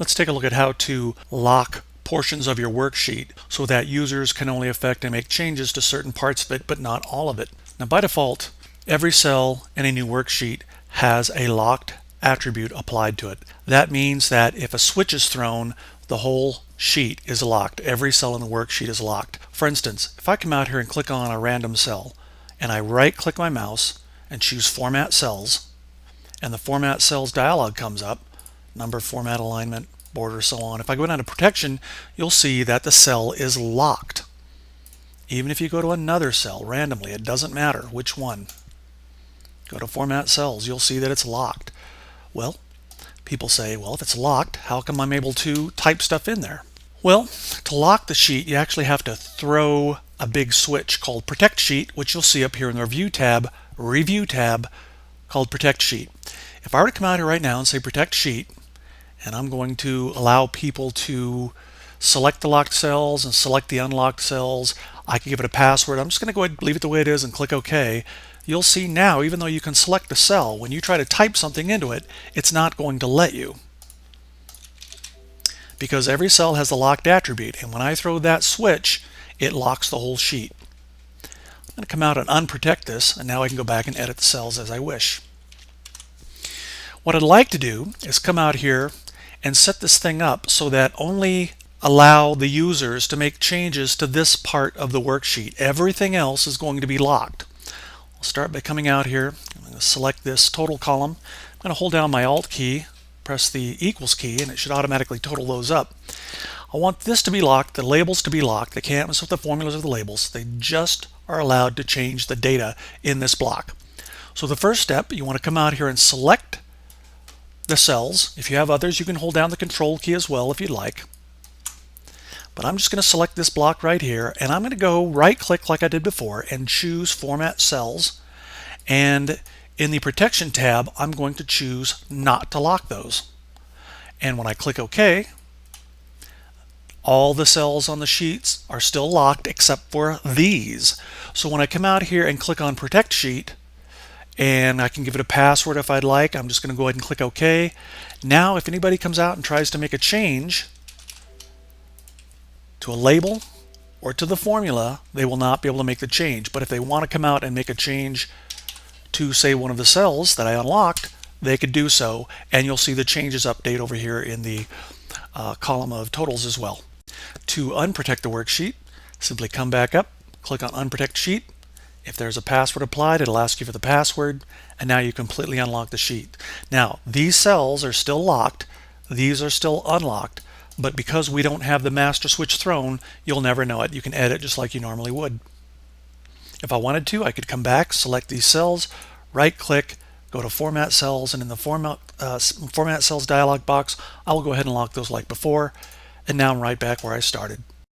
Let's take a look at how to lock portions of your worksheet so that users can only affect and make changes to certain parts of it, but not all of it. Now, by default, every cell in a new worksheet has a locked attribute applied to it. That means that if a switch is thrown, the whole sheet is locked. Every cell in the worksheet is locked. For instance, if I come out here and click on a random cell, and I right-click my mouse and choose Format Cells, and the Format Cells dialog comes up, number, format, alignment, border, so on. If I go down to protection, you'll see that the cell is locked. Even if you go to another cell randomly, it doesn't matter which one. Go to Format Cells, you'll see that it's locked. Well, people say, well, if it's locked, how come I'm able to type stuff in there? Well, to lock the sheet, you actually have to throw a big switch called Protect Sheet, which you'll see up here in the Review tab, called Protect Sheet. If I were to come out here right now and say Protect Sheet, and I'm going to allow people to select the locked cells and select the unlocked cells, I can give it a password. I'm just going to go ahead and leave it the way it is and click OK. You'll see now, even though you can select a cell, when you try to type something into it, it's not going to let you, because every cell has a locked attribute, and when I throw that switch, it locks the whole sheet. I'm going to come out and unprotect this, and now I can go back and edit the cells as I wish. What I'd like to do is come out here and set this thing up so that only allow the users to make changes to this part of the worksheet. Everything else is going to be locked. I'll start by coming out here. I'm going to select this total column. I'm going to hold down my Alt key, press the equals key, and it should automatically total those up. I want this to be locked, the labels to be locked. They can't mess with the formulas of the labels. They just are allowed to change the data in this block. So the first step, you want to come out here and select the cells. If you have others, you can hold down the Control key as well if you'd like. But I'm just going to select this block right here, and I'm going to go right-click like I did before and choose Format Cells. And in the Protection tab, I'm going to choose not to lock those. And when I click OK, all the cells on the sheets are still locked except for these. So when I come out here and click on Protect Sheet, and I can give it a password if I'd like, I'm just going to go ahead and click OK. Now if anybody comes out and tries to make a change to a label or to the formula, they will not be able to make the change. But if they want to come out and make a change to, say, one of the cells that I unlocked, they could do so, and you'll see the changes update over here in the column of totals as well. To unprotect the worksheet, simply come back up, click on Unprotect Sheet. If there's a password applied, it'll ask you for the password, and now you completely unlock the sheet. Now, these cells are still locked, these are still unlocked, but because we don't have the master switch thrown, you'll never know it. You can edit just like you normally would. If I wanted to, I could come back, select these cells, right-click, go to Format Cells, and in the Format Cells dialog box, I will go ahead and lock those like before, and now I'm right back where I started.